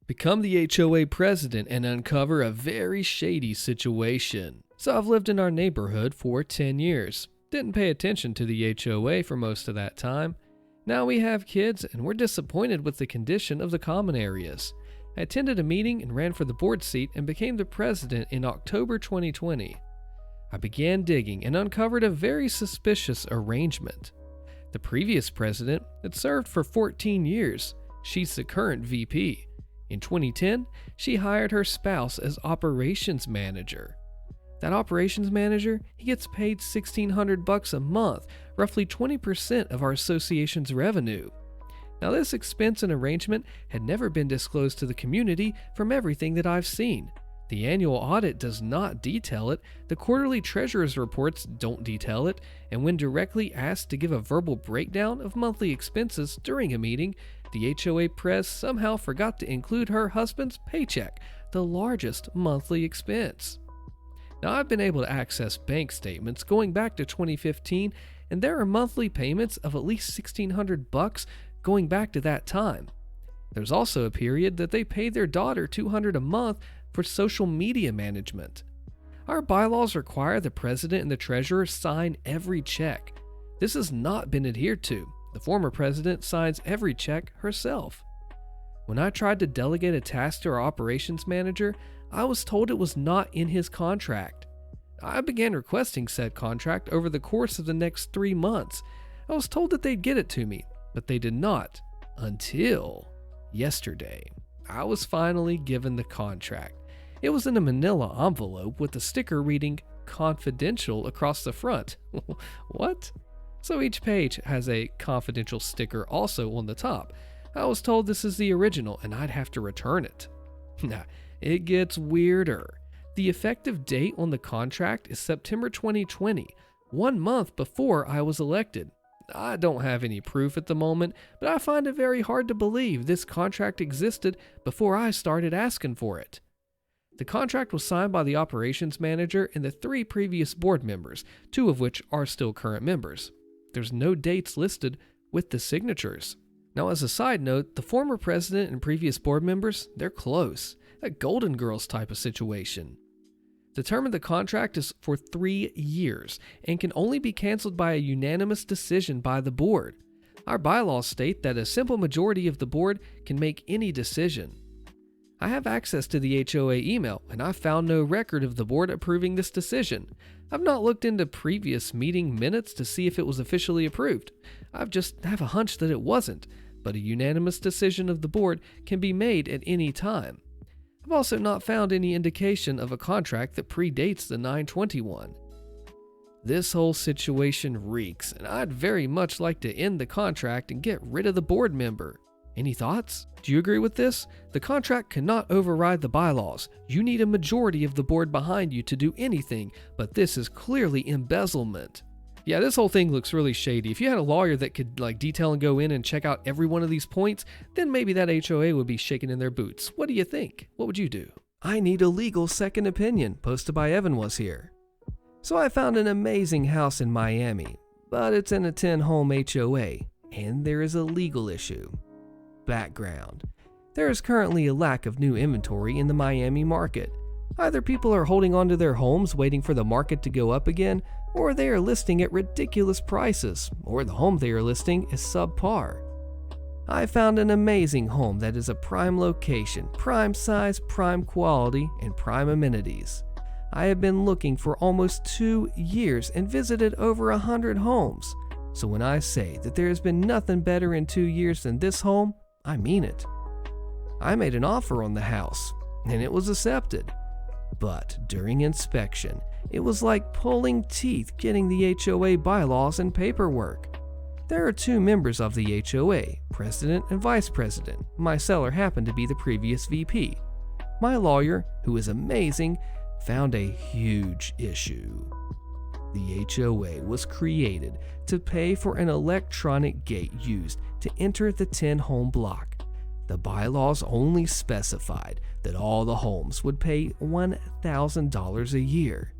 Become the HOA president and uncover a very shady situation. So I've lived in our neighborhood for 10 years. Didn't pay attention to the HOA for most of that time. Now we have kids and we're disappointed with the condition of the common areas. I attended a meeting and ran for the board seat and became the president in October 2020. I began digging and uncovered a very suspicious arrangement. The previous president had served for 14 years. She's the current VP. In 2010, she hired her spouse as operations manager. That operations manager, he gets paid $1,600 a month, roughly 20% of our association's revenue. Now this expense and arrangement had never been disclosed to the community from everything that I've seen. The annual audit does not detail it, the quarterly treasurer's reports don't detail it, and when directly asked to give a verbal breakdown of monthly expenses during a meeting, the HOA pres somehow forgot to include her husband's paycheck, the largest monthly expense. Now I've been able to access bank statements going back to 2015, and there are monthly payments of at least $1,600 going back to that time. There's also a period that they paid their daughter $200 a month for social media management. Our bylaws require the president and the treasurer sign every check. This has not been adhered to. The former president signs every check herself. When I tried to delegate a task to our operations manager, I was told it was not in his contract. I began requesting said contract over the course of the next 3 months. I was told that they'd get it to me, but they did not until yesterday. I was finally given the contract. It was in a manila envelope with a sticker reading confidential across the front. What? So each page has a confidential sticker also on the top. I was told this is the original and I'd have to return it. Nah, it gets weirder. The effective date on the contract is September 2020, 1 month before I was elected. I don't have any proof at the moment, but I find it very hard to believe this contract existed before I started asking for it. The contract was signed by the operations manager and the 3 previous board members, 2 of which are still current members. There's no dates listed with the signatures. Now, as a side note, the former president and previous board members, they're close. A Golden Girls type of situation. The term of the contract is for 3 years and can only be canceled by a unanimous decision by the board. Our bylaws state that a simple majority of the board can make any decision. I have access to the HOA email and I found no record of the board approving this decision. I've not looked into previous meeting minutes to see if it was officially approved. I just have a hunch that it wasn't, but a unanimous decision of the board can be made at any time. I've also not found any indication of a contract that predates the 921. This whole situation reeks, and I'd very much like to end the contract and get rid of the board member. Any thoughts? Do you agree with this? The contract cannot override the bylaws. You need a majority of the board behind you to do anything, but this is clearly embezzlement. Yeah, this whole thing looks really shady. If you had a lawyer that could detail and go in and check out every one of these points, then maybe that HOA would be shaking in their boots. What do you think? What would you do? I need a legal second opinion, posted by Evan was here. So I found an amazing house in Miami, but it's in a 10-home HOA, and there is a legal issue. Background. There is currently a lack of new inventory in the Miami market. Either people are holding onto their homes waiting for the market to go up again, or they are listing at ridiculous prices, or the home they are listing is subpar. I found an amazing home that is a prime location, prime size, prime quality, and prime amenities. I have been looking for almost 2 years and visited over 100 homes. So when I say that there has been nothing better in 2 years than this home, I mean it. I made an offer on the house, and it was accepted. But during inspection, it was like pulling teeth getting the HOA bylaws and paperwork. There are 2 members of the HOA, president and vice president. My seller happened to be the previous VP. My lawyer, who is amazing, found a huge issue. The HOA was created to pay for an electronic gate used to enter the 10-home block. The bylaws only specified that all the homes would pay $1,000 a year.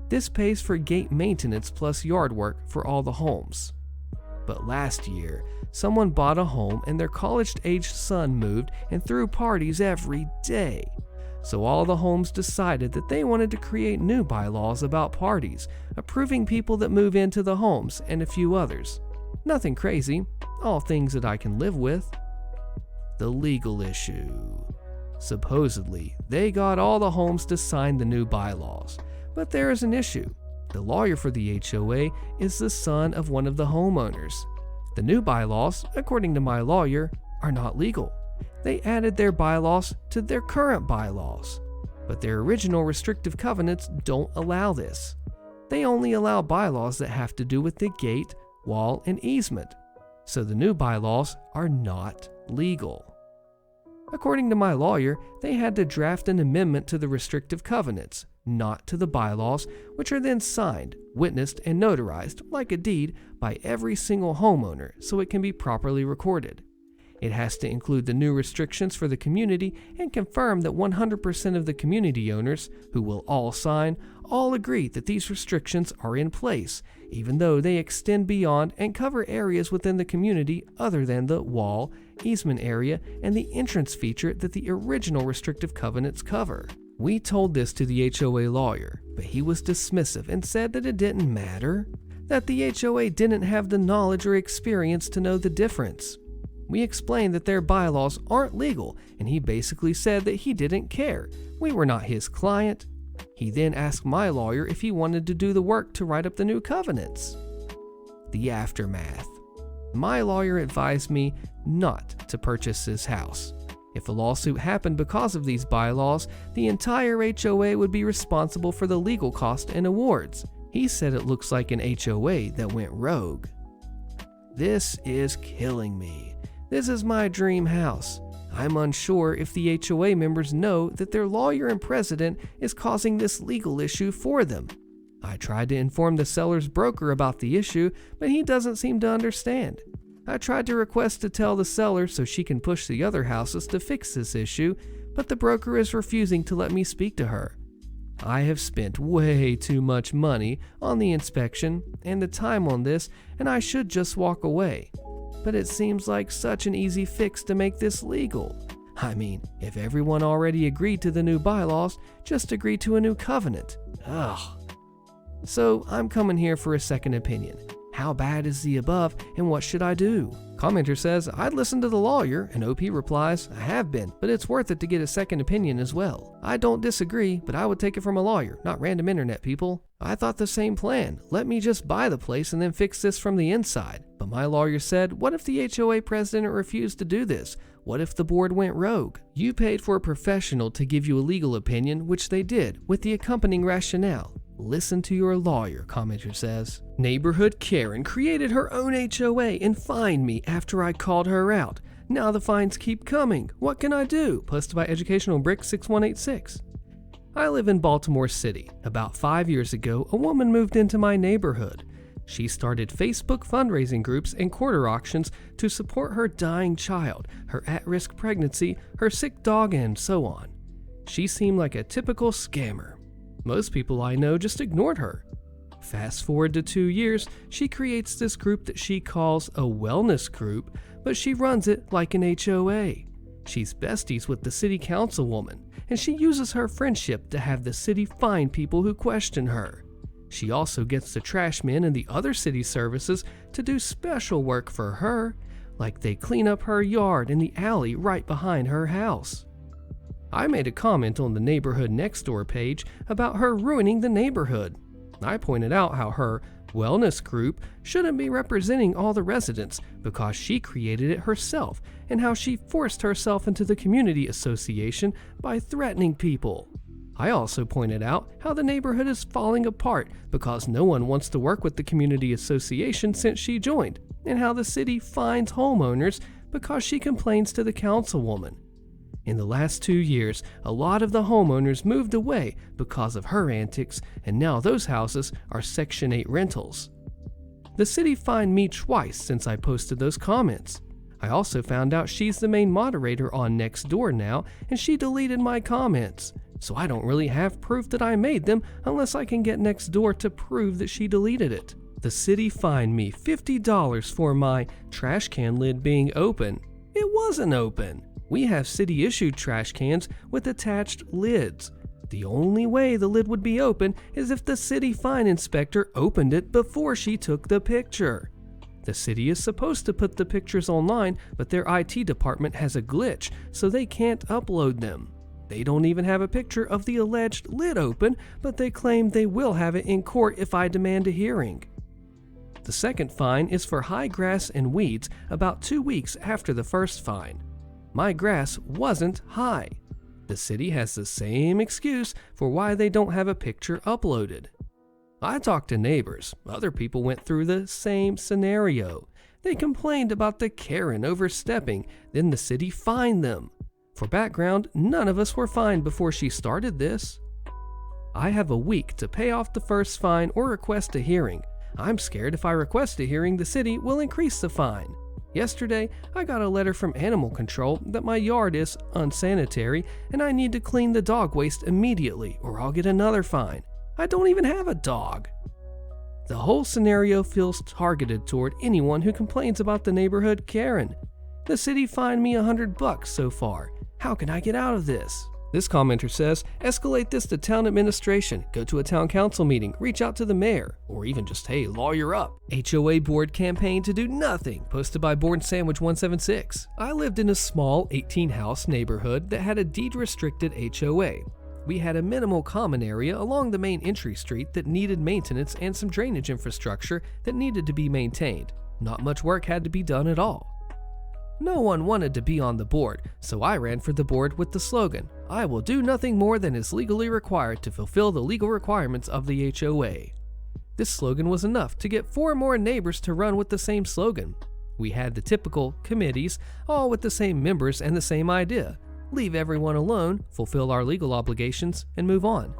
This pays for gate maintenance plus yard work for all the homes. But last year, someone bought a home and their college-aged son moved and threw parties every day. So all the homes decided that they wanted to create new bylaws about parties, approving people that move into the homes and a few others. Nothing crazy, all things that I can live with. The legal issue. Supposedly, they got all the homes to sign the new bylaws, but there is an issue. The lawyer for the HOA is the son of one of the homeowners. The new bylaws, according to my lawyer, are not legal. They added their bylaws to their current bylaws, but their original restrictive covenants don't allow this. They only allow bylaws that have to do with the gate, wall, and easement, so the new bylaws are not legal. According to my lawyer, they had to draft an amendment to the restrictive covenants, not to the bylaws, which are then signed, witnessed, and notarized, like a deed, by every single homeowner so it can be properly recorded. It has to include the new restrictions for the community and confirm that 100% of the community owners, who will all sign, all agree that these restrictions are in place, even though they extend beyond and cover areas within the community other than the wall, easement area, and the entrance feature that the original restrictive covenants cover. We told this to the HOA lawyer, but he was dismissive and said that it didn't matter, that the HOA didn't have the knowledge or experience to know the difference. We explained that their bylaws aren't legal, and he basically said that he didn't care. We were not his client. He then asked my lawyer if he wanted to do the work to write up the new covenants. The aftermath. My lawyer advised me not to purchase this house. If a lawsuit happened because of these bylaws, the entire HOA would be responsible for the legal cost and awards. He said it looks like an HOA that went rogue. This is killing me. This is my dream house. I'm unsure if the HOA members know that their lawyer and president is causing this legal issue for them. I tried to inform the seller's broker about the issue, but he doesn't seem to understand. I tried to request to tell the seller so she can push the other houses to fix this issue, but the broker is refusing to let me speak to her. I have spent way too much money on the inspection and the time on this, and I should just walk away. But it seems like such an easy fix to make this legal. I mean, if everyone already agreed to the new bylaws, just agree to a new covenant. Ugh. So I'm coming here for a second opinion. How bad is the above, and what should I do? Commenter says, I'd listen to the lawyer, and OP replies, I have been, but it's worth it to get a second opinion as well. I don't disagree, but I would take it from a lawyer, not random internet people. I thought the same plan. Let me just buy the place and then fix this from the inside. But my lawyer said, what if the HOA president refused to do this? What if the board went rogue? You paid for a professional to give you a legal opinion, which they did, with the accompanying rationale. Listen to your lawyer, commenter says. Neighborhood Karen created her own HOA and fined me after I called her out. Now the fines keep coming. What can I do? Posted by Educational Brick 6186. I live in Baltimore City. About 5 years ago, a woman moved into my neighborhood. She started Facebook fundraising groups and quarter auctions to support her dying child, her at-risk pregnancy, her sick dog, and so on. She seemed like a typical scammer. Most people I know just ignored her. Fast forward to 2 years, she creates this group that she calls a wellness group, but she runs it like an HOA. She's besties with the city councilwoman, and she uses her friendship to have the city fine people who question her. She also gets the trash men and the other city services to do special work for her, like they clean up her yard in the alley right behind her house. I made a comment on the neighborhood next door page about her ruining the neighborhood. I pointed out how her wellness group shouldn't be representing all the residents because she created it herself, and how she forced herself into the community association by threatening people. I also pointed out how the neighborhood is falling apart because no one wants to work with the community association since she joined, and how the city fines homeowners because she complains to the councilwoman. In the last 2 years, a lot of the homeowners moved away because of her antics, and now those houses are Section 8 rentals. The city fined me twice since I posted those comments. I also found out she's the main moderator on Nextdoor now, and she deleted my comments. So I don't really have proof that I made them unless I can get Nextdoor to prove that she deleted it. The city fined me $50 for my trash can lid being open. It wasn't open. We have city-issued trash cans with attached lids. The only way the lid would be open is if the city fine inspector opened it before she took the picture. The city is supposed to put the pictures online, but their IT department has a glitch, so they can't upload them. They don't even have a picture of the alleged lid open, but they claim they will have it in court if I demand a hearing. The second fine is for high grass and weeds about 2 weeks after the first fine. My grass wasn't high. The city has the same excuse for why they don't have a picture uploaded. I talked to neighbors. Other people went through the same scenario. They complained about the Karen overstepping, then the city fined them. For background, none of us were fined before she started this. I have a week to pay off the first fine or request a hearing. I'm scared if I request a hearing, the city will increase the fine. Yesterday, I got a letter from animal control that my yard is unsanitary and I need to clean the dog waste immediately or I'll get another fine. I don't even have a dog. The whole scenario feels targeted toward anyone who complains about the neighborhood Karen. The city fined me $100 so far. How can I get out of this? This commenter says, escalate this to town administration, go to a town council meeting, reach out to the mayor, or even just, hey, lawyer up. HOA board campaign to do nothing, posted by Board Sandwich 176. I lived in a small 18-house neighborhood that had a deed-restricted HOA. We had a minimal common area along the main entry street that needed maintenance and some drainage infrastructure that needed to be maintained. Not much work had to be done at all. No one wanted to be on the board, so I ran for the board with the slogan, I will do nothing more than is legally required to fulfill the legal requirements of the HOA. This slogan was enough to get 4 more neighbors to run with the same slogan. We had the typical committees, all with the same members and the same idea. Leave everyone alone, fulfill our legal obligations, and move on.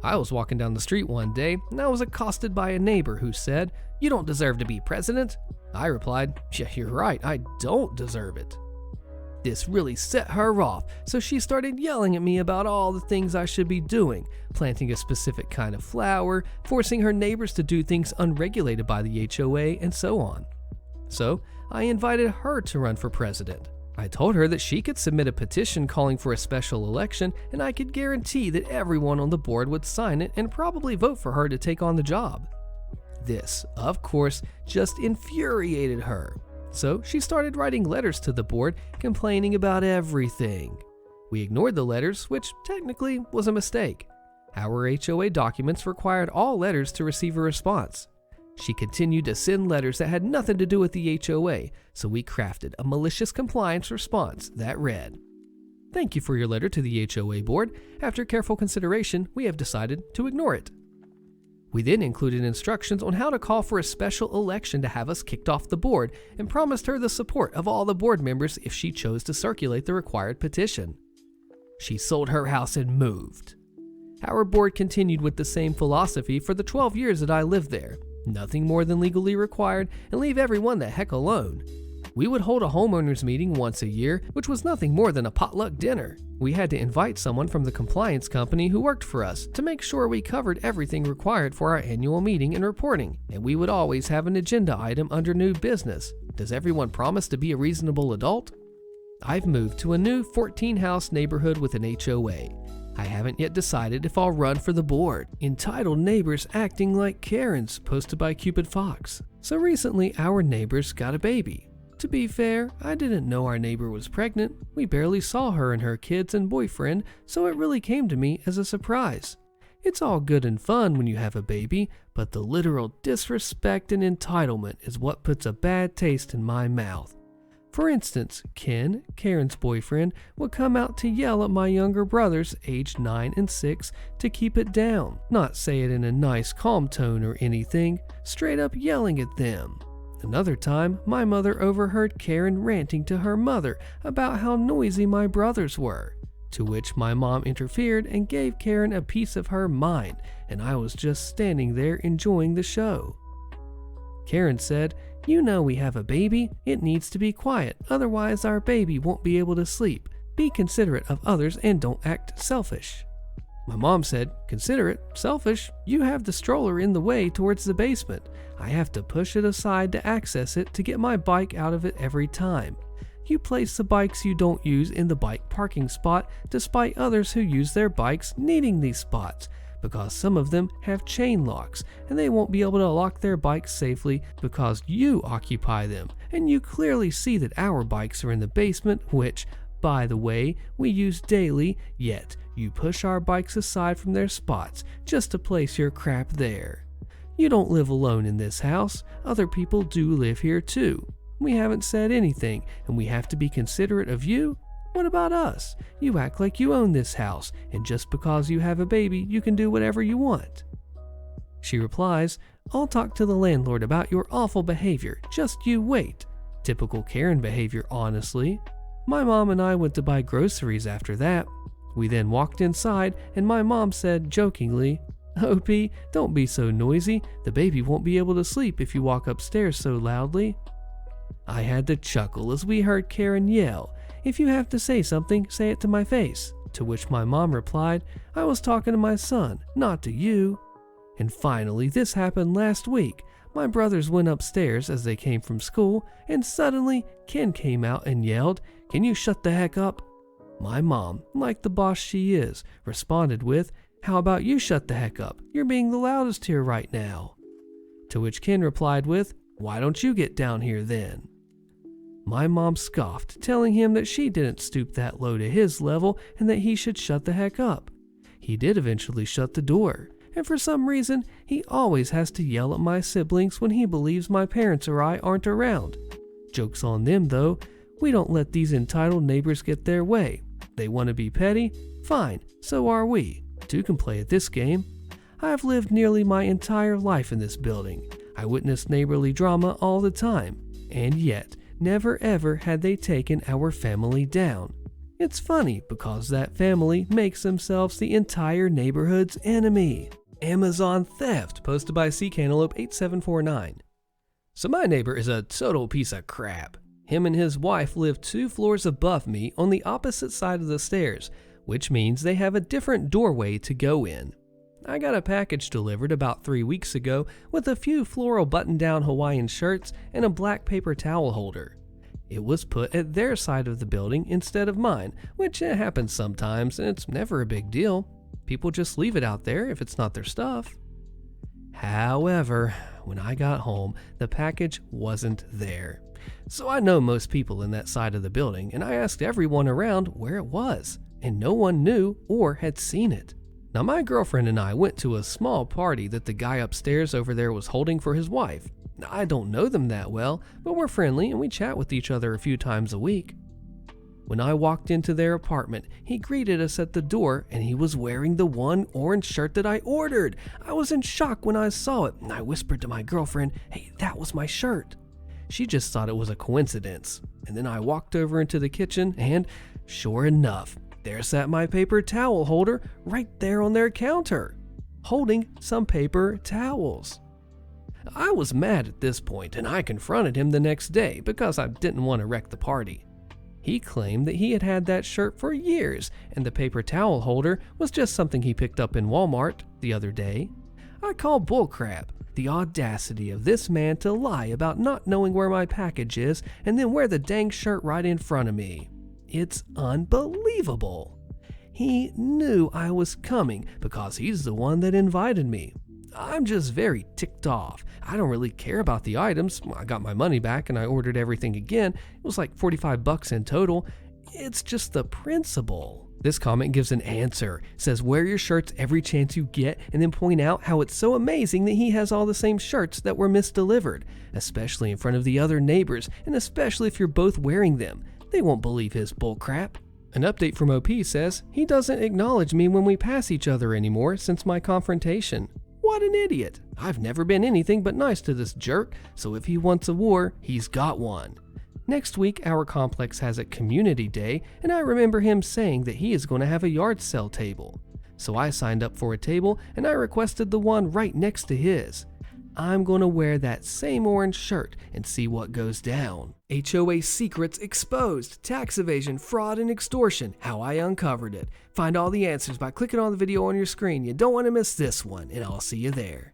I was walking down the street one day and I was accosted by a neighbor who said, "You don't deserve to be president." I replied, "Yeah, you're right, I don't deserve it." This really set her off, so she started yelling at me about all the things I should be doing, planting a specific kind of flower, forcing her neighbors to do things unregulated by the HOA, and so on. So I invited her to run for president. I told her that she could submit a petition calling for a special election, and I could guarantee that everyone on the board would sign it and probably vote for her to take on the job. This, of course, just infuriated her. So she started writing letters to the board complaining about everything. We ignored the letters, which technically was a mistake. Our HOA documents required all letters to receive a response. She continued to send letters that had nothing to do with the HOA, so we crafted a malicious compliance response that read, "Thank you for your letter to the HOA board. After careful consideration, we have decided to ignore it." We then included instructions on how to call for a special election to have us kicked off the board and promised her the support of all the board members if she chose to circulate the required petition. She sold her house and moved. Our board continued with the same philosophy for the 12 years that I lived there. Nothing more than legally required and leave everyone the heck alone. We would hold a homeowners meeting once a year, which was nothing more than a potluck dinner. We had to invite someone from the compliance company who worked for us to make sure we covered everything required for our annual meeting and reporting, and we would always have an agenda item under new business. Does everyone promise to be a reasonable adult? I've moved to a new 14-house neighborhood with an HOA. I haven't yet decided if I'll run for the board. Entitled neighbors acting like Karens, posted by Cupid Fox. So recently, our neighbors got a baby. To be fair, I didn't know our neighbor was pregnant. We barely saw her and her kids and boyfriend, so it really came to me as a surprise. It's all good and fun when you have a baby, but the literal disrespect and entitlement is what puts a bad taste in my mouth. For instance, Ken, Karen's boyfriend, would come out to yell at my younger brothers, aged 9 and 6, to keep it down. Not say it in a nice, calm tone or anything, straight up yelling at them. Another time, my mother overheard Karen ranting to her mother about how noisy my brothers were, to which my mom interfered and gave Karen a piece of her mind, and I was just standing there enjoying the show. Karen said, "You know we have a baby. It needs to be quiet, otherwise our baby won't be able to sleep. Be considerate of others and don't act selfish." My mom said, "Considerate, selfish, you have the stroller in the way towards the basement. I have to push it aside to access it to get my bike out of it every time. You place the bikes you don't use in the bike parking spot despite others who use their bikes needing these spots, because some of them have chain locks and they won't be able to lock their bikes safely because you occupy them, and you clearly see that our bikes are in the basement, which, by the way, we use daily, yet you push our bikes aside from their spots just to place your crap there. You don't live alone in this house, other people do live here too. We haven't said anything, and we have to be considerate of you? What about us? You act like you own this house, and just because you have a baby, you can do whatever you want." She replies, "I'll talk to the landlord about your awful behavior, just you wait." Typical Karen behavior, honestly. My mom and I went to buy groceries after that. We then walked inside, and my mom said jokingly, "OP, don't be so noisy. The baby won't be able to sleep if you walk upstairs so loudly." I had to chuckle as we heard Karen yell, "If you have to say something, say it to my face." To which my mom replied, "I was talking to my son, not to you." And finally, this happened last week. My brothers went upstairs as they came from school, and suddenly Ken came out and yelled, "Can you shut the heck up?" My mom, like the boss she is, responded with, "How about you shut the heck up? You're being the loudest here right now." To which Ken replied with, "Why don't you get down here then?" My mom scoffed, telling him that she didn't stoop that low to his level and that he should shut the heck up. He did eventually shut the door, and for some reason, he always has to yell at my siblings when he believes my parents or I aren't around. Joke's on them though, we don't let these entitled neighbors get their way. They want to be petty? Fine, so are we. Two can play at this game. I've lived nearly my entire life in this building. I witnessed neighborly drama all the time, and yet, never ever had they taken our family down. It's funny because that family makes themselves the entire neighborhood's enemy. Amazon theft, posted by CCantaloupe8749. So my neighbor is a total piece of crap. Him and his wife live 2 floors above me on the opposite side of the stairs, which means they have a different doorway to go in. I got a package delivered about 3 weeks ago with a few floral button-down Hawaiian shirts and a black paper towel holder. It was put at their side of the building instead of mine, which happens sometimes and it's never a big deal. People just leave it out there if it's not their stuff. However, when I got home, the package wasn't there. So I know most people in that side of the building, and I asked everyone around where it was, and no one knew or had seen it. Now my girlfriend and I went to a small party that the guy upstairs over there was holding for his wife. Now, I don't know them that well, but we're friendly and we chat with each other a few times a week. When I walked into their apartment, he greeted us at the door and he was wearing the one orange shirt that I ordered. I was in shock when I saw it, and I whispered to my girlfriend, "Hey, that was my shirt." She just thought it was a coincidence. And then I walked over into the kitchen and, sure enough, there sat my paper towel holder right there on their counter, holding some paper towels. I was mad at this point, and I confronted him the next day because I didn't want to wreck the party. He claimed that he had had that shirt for years, and the paper towel holder was just something he picked up in Walmart the other day. I call bullcrap. The audacity of this man to lie about not knowing where my package is and then wear the dang shirt right in front of me. It's unbelievable. He knew I was coming because he's the one that invited me. I'm just very ticked off. I don't really care about the items. I got my money back and I ordered everything again. It was like $45 in total. It's just the principle. This comment gives an answer. It says, wear your shirts every chance you get, and then point out how it's so amazing that he has all the same shirts that were misdelivered, especially in front of the other neighbors, and especially if you're both wearing them. They won't believe his bullcrap. An update from OP says, he doesn't acknowledge me when we pass each other anymore since my confrontation. What an idiot. I've never been anything but nice to this jerk, so if he wants a war, he's got one. Next week, our complex has a community day, and I remember him saying that he is going to have a yard sale table. So I signed up for a table, and I requested the one right next to his. I'm gonna wear that same orange shirt and see what goes down. HOA secrets exposed, tax evasion, fraud, and extortion, how I uncovered it. Find all the answers by clicking on the video on your screen. You don't want to miss this one, and I'll see you there.